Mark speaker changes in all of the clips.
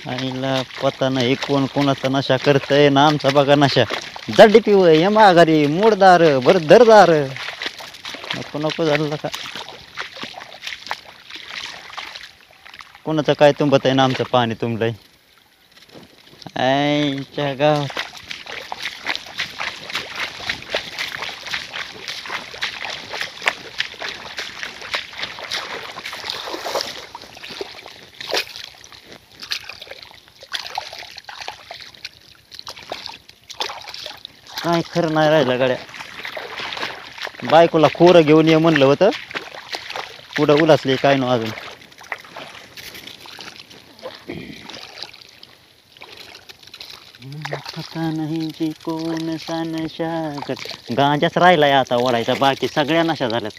Speaker 1: आईला पता नाही कोण कोणाचा नशा करतय ना आमचा बघा नशा जड्डी पिव ये माघारी मोडदार बरं दरदार नको नको झालं का कोणाचं काय तुंबत आहे ना आमचं पाणी तुंबलंय आईच्या गावात काय खरं नाही राहिलं गाड्या बायकोला खोरं घेऊन ये म्हणलं होतं पुढं उलासली काय नो अजून पता नाही की कोण सा नशा गांजाच राहिलाय आता ओढायचा बाकी सगळ्या नशा झाल्यात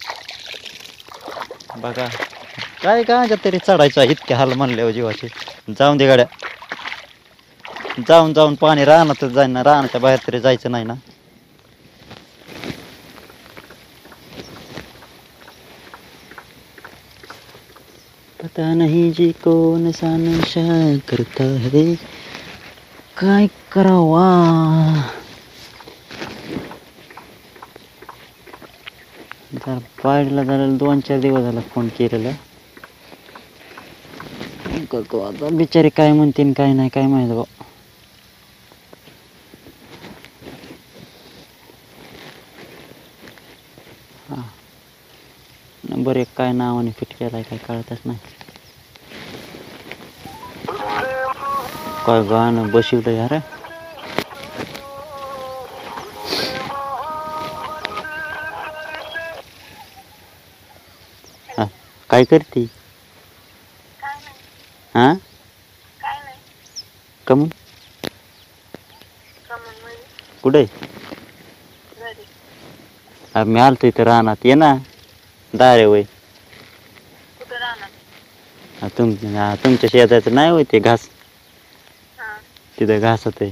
Speaker 1: बघा काय गांजा तरी चढायचा इतके हाल म्हणल्यावर जीवाचे जाऊन दे गाड्या जाऊन जाऊन पाणी रानातच जाईन ना रानाच्या बाहेर तरी जायचं नाही ना पता नहीं जी कौन सा नशा करता है काय करावा जर पाहिला झाला 2-4 दिवस झाला फोन केलेला करतो आता बिचारी काय म्हणतील काय नाही काय माहिती बा हा नंबर 1 काय नावाने फिट केलाय काय कळतच नाही काय गाणं बसवलं यार हा काय करते हा कमून कुठे मी आलतो इथं रानात ये ना दारे वय तुमच्या शेताचं नाही होय ते घास तिथं घासत आहे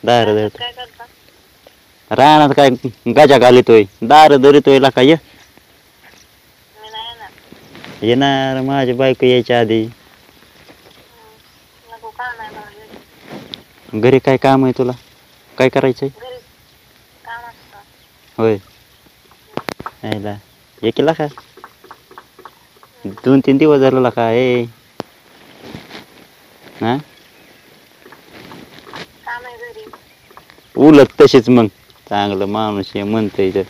Speaker 1: दार धरत रानात काय गाजा घालितोय दार धरितोय ला काय येणार माझी बायको यायच्या आधी घरी काय काम आहे तुला काय करायचंय होय यायला एकीला का 2-3 दिवस झाला का ए हा उलट तशीच मग चांगलं माणूस आहे म्हणतंय तर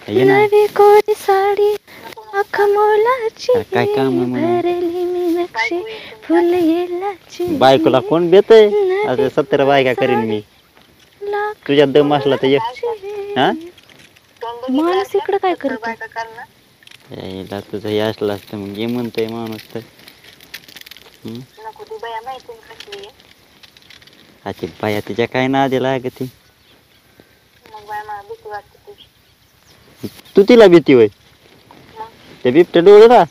Speaker 2: नवी कोरी साडी अखमोलाची
Speaker 1: काय काम आहे म्हणून?
Speaker 2: भरली मीनाक्षी फुल येलाची
Speaker 1: बायकोला कोण देतय आता 70 बायका करीन मी तुझ्यात दम असला तर ये हा
Speaker 2: माणूस इकडं काय करतो
Speaker 1: यायला तुझं हे असलं असतं मग ये म्हणतोय माणूस तर अशी बाया तिच्या काय नादी लागती तू तिला भीती होय ते बिबटे डोळे ना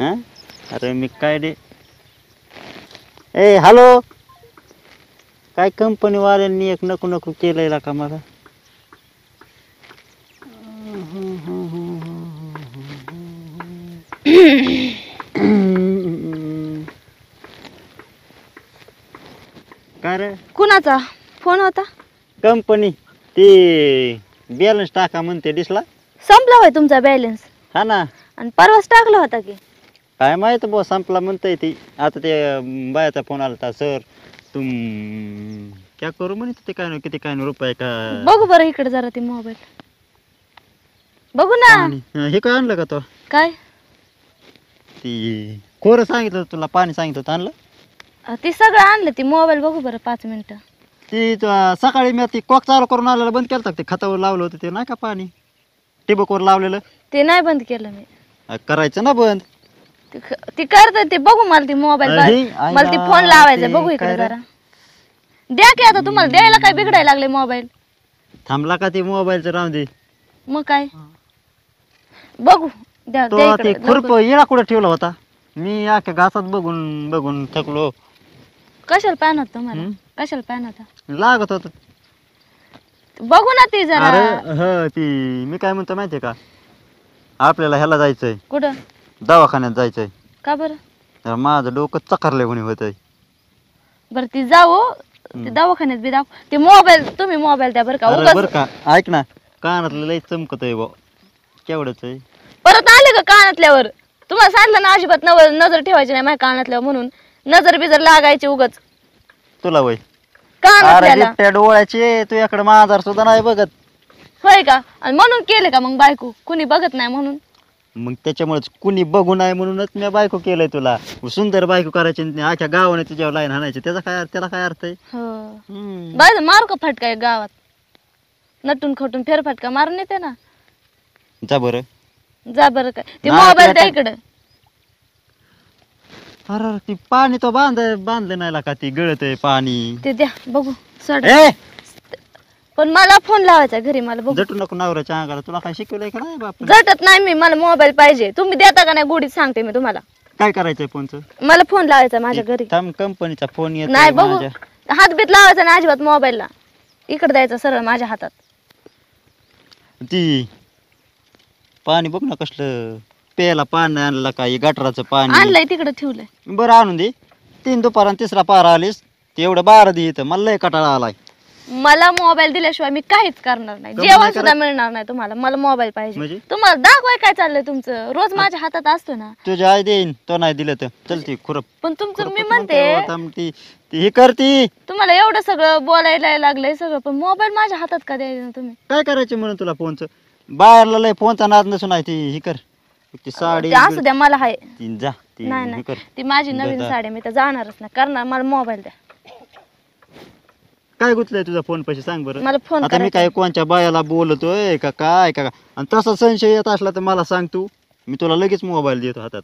Speaker 1: हा अरे मी काय रे ए हॅलो काय कंपनी वाल्यांनी एक नको नको केलंय का मला काय रे
Speaker 2: कुणाचा फोन होता
Speaker 1: कंपनी ती बॅलन्स टाका म्हणते दिसला
Speaker 2: संपला होय तुमचा बॅलन्स
Speaker 1: हा ना
Speaker 2: आणि परवाच टाकला होता की
Speaker 1: काय माहित बुवा संपला म्हणतंय ती आता ते बायाचा फोन आला होता सर तुम क्या करू म्हणत ते काय किती काय रुपये का
Speaker 2: बघू बरं इकडे जरा ती मोबाईल बघू ना
Speaker 1: हे काय आणलं का तो
Speaker 2: काय
Speaker 1: ती खोरं सांगितलं होतं तुला पाणी सांगितलं होतं आणलं
Speaker 2: ती सगळं आणलं ती मोबाईल बघू बरं 5 मिनिटं
Speaker 1: ती सकाळी मी ती कॉक चालू करून आलेलं बंद केलं होतं ते खतावर लावलं होतं ते नाही का पाणी टिबकवर लावलेलं
Speaker 2: ते नाही बंद केलं मी
Speaker 1: करायचं ना बंद
Speaker 2: ती करते ते बघू मला ती मोबाईल मला ती फोन लावायचा बघू इकडे जरा द्या की आता तुम्हाला द्यायला काय बिघडायला लागले मोबाईल
Speaker 1: थांबला का ते मोबाईलचं राहून दे
Speaker 2: मग काय बघू द्या
Speaker 1: तो ते खुरप येळा कुठे ठेवला होता मी अख्ख्या घासात बघून बघून थकलो
Speaker 2: कशाला पॅन होत तुम्हाला कशाला पॅन होता
Speaker 1: लागत होत
Speaker 2: बघू ना ती जरा
Speaker 1: अरे ती मी काय म्हणतो माहितीये का आपल्याला ह्याला जायचंय
Speaker 2: कुठं
Speaker 1: दवाखान्यात जायचंय.
Speaker 2: का बरं?
Speaker 1: तर माझं डोकं चकारले कोणी होतंय.
Speaker 2: बरं ती जाऊ ते दवाखान्यात बी दाव ते मोबाईल तुम्ही मोबाईल द्या बरं का
Speaker 1: अरे
Speaker 2: उगाच
Speaker 1: बरं का ऐक ना, कानातलं लय चमकतय बा. केवढंच आहे.
Speaker 2: परत आले का कानातल्यावर? तुम्हाला सांगितलं ना अजिबात नजर ठेवायची नाही माझ्या कानातल्यावर म्हणून. नजर बिजर लागायची उगाच
Speaker 1: तुला वय
Speaker 2: कानातल्याला.
Speaker 1: त्या डोळ्याचे तुझ्याकडे माझार सुद्धा नाही बघत.
Speaker 2: होय का? आणि म्हणून केले का मग बायको? कुणी बघत नाही म्हणून?
Speaker 1: मग त्याच्यामुळेच कुणी बघू नाही म्हणूनच मी बायको केलंय तुला. सुंदर बायको करायची आणि अख्ख्या गावाने तुझ्यावर लाईन हाणायची. त्याला काय अर्थ आहे?
Speaker 2: हो बाय मार का फटका एक गावात? नटून खटून फेरफटका मारून येते ना.
Speaker 1: जा बरं.
Speaker 2: जा बरं काय ते
Speaker 1: नाही,
Speaker 2: मोबाईल
Speaker 1: ते
Speaker 2: द्या
Speaker 1: आता-
Speaker 2: इकडं.
Speaker 1: अरे ती पाणी तो बांधलं नाही का, ती गळत आहे पाणी.
Speaker 2: ते द्या बघू सोड.
Speaker 1: ए
Speaker 2: पण मला फोन लावायचा घरी मला बघू.
Speaker 1: जटू नको नवऱ्याच्या अंगाला. तुला काय शिकवलंय का नाही बाप?
Speaker 2: झटत नाही मी. मला मोबाईल पाहिजे. तुम्ही देता का नाही गुढीत सांगते मी तुम्हाला.
Speaker 1: काय करायचंय फोनचं?
Speaker 2: मला फोन लावायचा माझ्या घरी.
Speaker 1: थांब, कंपनीचा फोन येतो
Speaker 2: नाही बघू हातबीत लावायचा नाही अजिबात मोबाईलला. इकडे द्यायचा सरळ माझ्या हातात.
Speaker 1: ती पाणी बघ ना कसलं. प्यायला पाणी आणलं काय? गटराचं पाणी
Speaker 2: आणलंय तिकडे ठेवलंय.
Speaker 1: बरं आणून दे. 3 दुपार आणि 3रा पारा आलीस ते एवढं 12 दे इथं. मला लय कटाळा आलाय.
Speaker 2: मला मोबाईल दिल्याशिवाय मी काहीच करणार नाही.
Speaker 1: कमी
Speaker 2: जेवण
Speaker 1: नाही
Speaker 2: सुद्धा मिळणार नाही तुम्हाला. मला मोबाईल पाहिजे.
Speaker 1: म्हणजे?
Speaker 2: तुम्हाला दाखवाय काय चाललंय तुमचं? रोज माझ्या हातात असतो ना.
Speaker 1: तुझ्या आई देईन तो नाही दिलं तर चलती खुरप.
Speaker 2: पण तुमचं मी
Speaker 1: खुरपत
Speaker 2: म्हणते
Speaker 1: म्हणते ती हे करती.
Speaker 2: तुम्हाला एवढं सगळं बोलायला लागलंय सगळं, पण मोबाईल माझ्या हातात का द्यायचं तुम्ही?
Speaker 1: काय करायचं म्हणून तुला फोनचं? बाहेरला लय फोनचा नाद नसून आहे. ती हे कर. ती साडी
Speaker 2: ते असू द्या मला हाय.
Speaker 1: ती जा ती
Speaker 2: नाही
Speaker 1: हे
Speaker 2: नाही
Speaker 1: कर.
Speaker 2: ती माझी नवीन
Speaker 1: जा.
Speaker 2: साडी मी तर जाणारच नाही करणार. मला मोबाईल द्या.
Speaker 1: काय गुतलंय तुझा फोन पैसे सांग बरं.
Speaker 2: मला फोन
Speaker 1: आता मी काय कोणच्या बायाला बोलतोय का काय का? आणि तसा संशय येत असला तर मला सांग तू. मी तुला लगेच मोबाईल देतो हातात.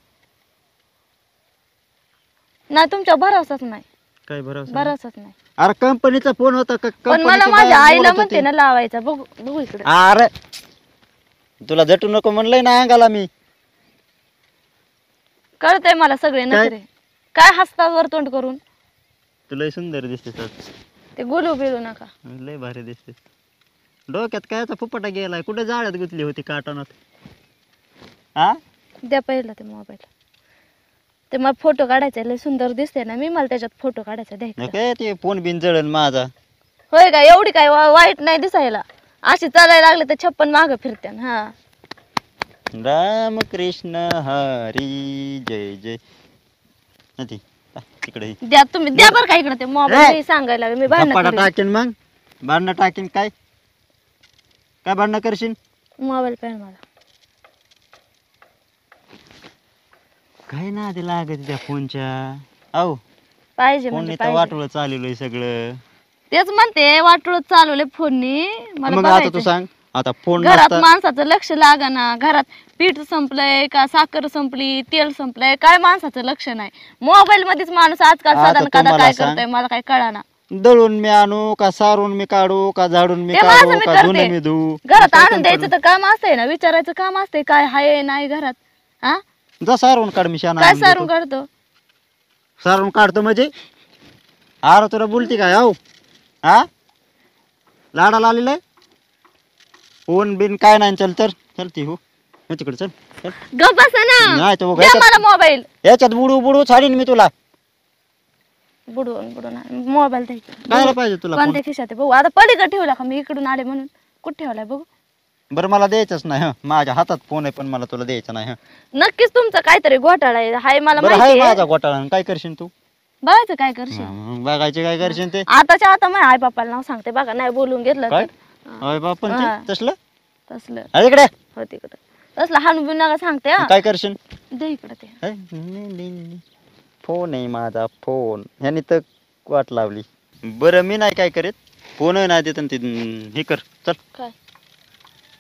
Speaker 2: नाही तुमच्या भरोसाच नाही.
Speaker 1: काय भरोसा?
Speaker 2: भरोसाच नाही.
Speaker 1: अरे कंपनीचा फोन होता का?
Speaker 2: पण मला
Speaker 1: कंपनीच्या
Speaker 2: माझ्या
Speaker 1: बाया
Speaker 2: आईला
Speaker 1: बोलत
Speaker 2: म्हणते
Speaker 1: होती.
Speaker 2: ना लावायचा. बघू बघू इकडे.
Speaker 1: अरे तुला झटू नको म्हणलंय ना अंगाला मी.
Speaker 2: कळतंय मला सगळे
Speaker 1: काय?
Speaker 2: नखरे. काय हसता वर तोंड करून?
Speaker 1: तुला सुंदर दिसते सर.
Speaker 2: ते गोलू बिलू नका.
Speaker 1: लय भारी दिसते. डोक्यात कायचा फुपाटा गेलाय? कुठे जाळ्यात गुतली होती काटोनात? हा
Speaker 2: द्या पहिला ते मोबाईल. ते मला फोटो काढायचा लय सुंदर दिसते ना मी. मला त्याच्यात फोटो काढायचा द्या.
Speaker 1: काय ते फोन बिन जळण माझा.
Speaker 2: होय का? एवढी काय वाईट नाही दिसायला. अशी चालायला लागले तर 56 मागं फिरत्यान. हा
Speaker 1: राम कृष्ण हरी जय जय. ती तिकडे
Speaker 2: द्या तुम्ही द्या बरं का इकडे ते मोबाईल सांगायला लागले. मी
Speaker 1: फपाटा
Speaker 2: भांडण
Speaker 1: टाकीन. मग भांडणं टाकीन. काय काय भांडणं करशील?
Speaker 2: मोबाईल पाहिजे मला.
Speaker 1: काय ना आधी लागत त्या फोनच्या. अहो
Speaker 2: पाहिजे
Speaker 1: फोन
Speaker 2: म्हणजे
Speaker 1: तर
Speaker 2: पाहिजे.
Speaker 1: वाटोळं चालवलंय सगळं.
Speaker 2: तेच म्हणते वाटोळ चालवले फोननी. मला
Speaker 1: मग आता तू
Speaker 2: बघायचंय.
Speaker 1: सांग. आता फोन
Speaker 2: घरात
Speaker 1: नसता
Speaker 2: माणसाचं लक्ष लागाना. घरात पीठ संपलंय का साखर संपली तेल संपलंय काय माणसाचं लक्ष नाही. मोबाईल मध्येच माणूस आजकाल
Speaker 1: आता
Speaker 2: साधारण कदा
Speaker 1: तुम्हाला
Speaker 2: काय
Speaker 1: सांग.
Speaker 2: करतोय मला काय कळाना.
Speaker 1: दळून मी आणू का सारून मी काढू का झाडून मी
Speaker 2: ते माझं
Speaker 1: काढू
Speaker 2: मी
Speaker 1: का
Speaker 2: करते.
Speaker 1: धुणं मी धुऊ?
Speaker 2: घरात
Speaker 1: काय
Speaker 2: आणून
Speaker 1: काम
Speaker 2: द्यायचं तर काम असतंय ना. विचारायचं काम असतंय काय हाय नाही घरात. हा
Speaker 1: करू? जा सारून काढ. मी शाना
Speaker 2: काय
Speaker 1: आणून
Speaker 2: सारून
Speaker 1: देतो.
Speaker 2: काढतो?
Speaker 1: सारून काढतो म्हणजे? अरे तुला बोलती काय? हो हा लाडाला आलेलं फोन बिन काय नाही. चल तर चलती हो तिकडे चल चल.
Speaker 2: गप बसा ना.
Speaker 1: नाही तो
Speaker 2: द्या मला मोबाईल.
Speaker 1: याच्यात बुडू बुडू छाडीन मी तुला.
Speaker 2: बुडवून बुडवून मोबाईल द्यायचा.
Speaker 1: काय पाहिजे तुला फोन?
Speaker 2: कोणत्या खिशात आहे बघू. आता पलीकडे ठेवला का मी इकडून आले म्हणून? कुठे ठेवलाय बघू.
Speaker 1: बरं मला द्यायचंच नाही. हं माझ्या हातात फोन आहे पण मला तुला द्यायचं नाही. हं
Speaker 2: नक्कीच तुमचं काहीतरी घोटाळा आहे. हाय मला
Speaker 1: बरं हाय
Speaker 2: माहिती आहे.
Speaker 1: माझा घोटाळा. काय करशील तू?
Speaker 2: बघायचं काय करशील.
Speaker 1: बघायचे काय करशील ते?
Speaker 2: आताच्या आता माझ्या आई बापाला नाव सांगते बघा. नाही बोलून घेतलं
Speaker 1: काय
Speaker 2: तर
Speaker 1: होय बापन
Speaker 2: हा.
Speaker 1: तसलं
Speaker 2: तसलं
Speaker 1: हा, इकडे
Speaker 2: हो तिकडं तसलं हाणून बिन नका सांगते. हा
Speaker 1: काय करशील?
Speaker 2: दे इकडं ते.
Speaker 1: फोन आहे माझा फोन. ह्यानी तर वाट लावली. बरं मी नाही काय करीत. फोन नाही देत. ते हे कर चल.
Speaker 2: काय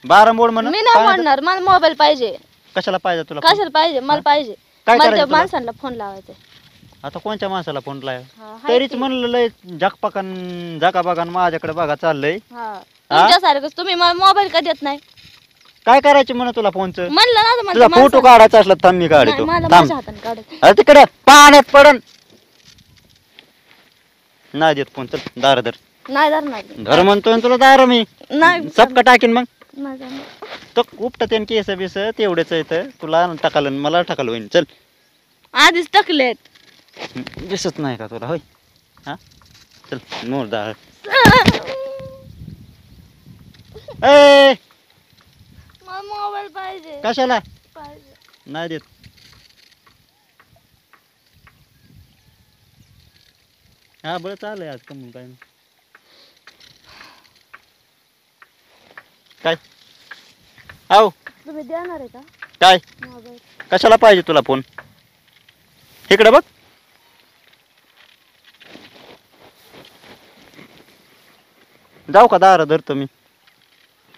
Speaker 1: 12 मोड म्हणून
Speaker 2: मी नाही म्हणणार. मला मोबाईल पाहिजे.
Speaker 1: कशाला पाहिजे तुला phone?
Speaker 2: कशाला पाहिजे? मला पाहिजे.
Speaker 1: काय
Speaker 2: मला
Speaker 1: करायचं
Speaker 2: त्या
Speaker 1: तुला?
Speaker 2: माणसांना फोन लावायचा.
Speaker 1: आता कोणत्या माणसाला फोन लाव?
Speaker 2: हा, हाय
Speaker 1: तरीच
Speaker 2: की.
Speaker 1: म्हणलं लय झाकपाकन झाकाबाकान माझ्याकडे बघा चाललंय.
Speaker 2: हा तुमच्यासारखंच तुम्ही मला मोबाईल का देत नाही?
Speaker 1: काय करायचं म्हणा तुला फोनचं?
Speaker 2: म्हणलं ना तर
Speaker 1: तुझा
Speaker 2: म्हणते
Speaker 1: फोटो काढायचा असला तर थांब मी
Speaker 2: नाही,
Speaker 1: काढतो.
Speaker 2: मला
Speaker 1: थांब
Speaker 2: माझ्या हाताने काढायचं.
Speaker 1: अरे तिकडे पाण्यात पडन. नाही देत फोन. चल दार धर.
Speaker 2: नाही धरणार.
Speaker 1: घर म्हणतोय ना तुला दार मी
Speaker 2: नाही
Speaker 1: सबका टाकीन मग.
Speaker 2: माझा
Speaker 1: तो उपटा त्यान केस बिस तेवढेच येतं तुला टाकालं मला टाकालं होईन चल
Speaker 2: आधीच टाकलेत.
Speaker 1: दिसत नाही का तुला होय हा चल मोर डाळ ए
Speaker 2: मला मोबाईल पाहिजे.
Speaker 1: कशाला
Speaker 2: पाहिजे.
Speaker 1: नाही देत हा बरं चालय आज कमून काय काय आव
Speaker 2: तुम्ही देणार आहे का
Speaker 1: काय
Speaker 2: मोबाईल?
Speaker 1: कशाला पाहिजे तुला फोन इकडे बघ जाऊ का दारा धरतो मी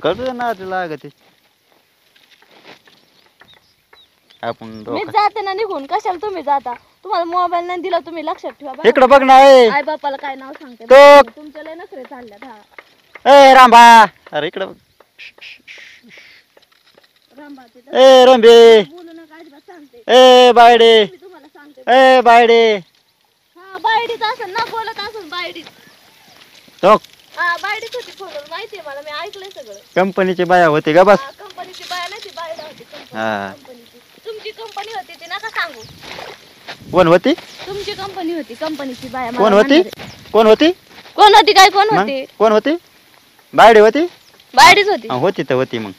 Speaker 1: करतो ना लागते आपण
Speaker 2: मी
Speaker 1: दोघं.
Speaker 2: जाते ना निघून. कशाला तुम्ही जाता? तुम्हाला मोबाईल नाही दिला तुम्ही लक्षात ठेवा बरं.
Speaker 1: इकडे बघ ना ए
Speaker 2: आई बापाला काय नाव सांगते
Speaker 1: तो-
Speaker 2: तुमच्या लय नखरे चालल्यात. हा
Speaker 1: ए रांबा अरे इकडे बघ
Speaker 2: रामबा ते
Speaker 1: ए रंबे
Speaker 2: बोलू नका अजिबात सांगते.
Speaker 1: ए बायडे
Speaker 2: मी तुम्हाला सांगते.
Speaker 1: ए बायडे
Speaker 2: हा बायडीच असेल ना बोलत असेल बायडीच.
Speaker 1: तो
Speaker 2: हा बायडीच होती फोनवर माहितीये मला. मी ऐकलंय सगळं.
Speaker 1: कंपनीची बाया होती का बस
Speaker 2: हा, कंपनीची बाया नाही ती बायडा होती
Speaker 1: हा.
Speaker 2: कंपनीची. तुमची कंपनी होती ती नका सांगू.
Speaker 1: कोण होती
Speaker 2: तुमची कंपनी होती कंपनीची बाया मला
Speaker 1: कोण होती
Speaker 2: म्हणणार आहे.
Speaker 1: कोण होती
Speaker 2: कोण होती काय कोण
Speaker 1: मग
Speaker 2: होती?
Speaker 1: कोण होती बायडे होती
Speaker 2: बायडीच होती.
Speaker 1: हा, होती तर होती मग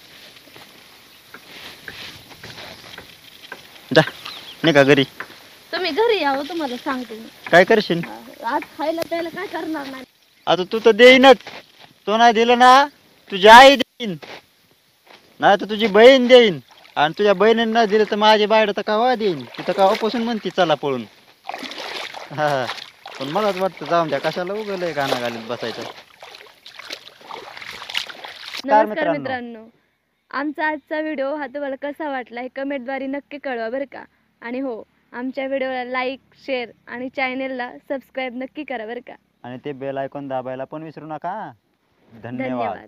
Speaker 1: जा नाही का घरी
Speaker 2: तुम्ही घरी यावं तुम्हाला सांगते मी.
Speaker 1: काय करशील
Speaker 2: आज खायला प्यायला काय करणार नाही.
Speaker 1: आता तू तर देईनच तो नाही दिलं ना तुझी आई देईन नाही तर तुझी बहीण देईन आणि तुझ्या बहिणीने नाही दिलं तर माझी बायड तर कावा देईन तिथं कावापासून म्हणती चला पळून हा पण मलाच वाटतं जाऊन द्या कशाला उगलंय गाणं घालीत बसायचं
Speaker 2: नमस्कार
Speaker 1: मित्रांनो.
Speaker 2: मित्रांनो, आमचा आजचा व्हिडिओ हा तुम्हाला कसा वाटला हे कमेंटद्वारे नक्की कळवा बरं का. आणि हो आमच्या व्हिडिओला लाईक शेअर आणि चॅनेलला सबस्क्राईब नक्की करा बरं का.
Speaker 1: आणि ते बेल आयकॉन दाबायला पण विसरू नका धन्यवाद
Speaker 2: धन्यवाद.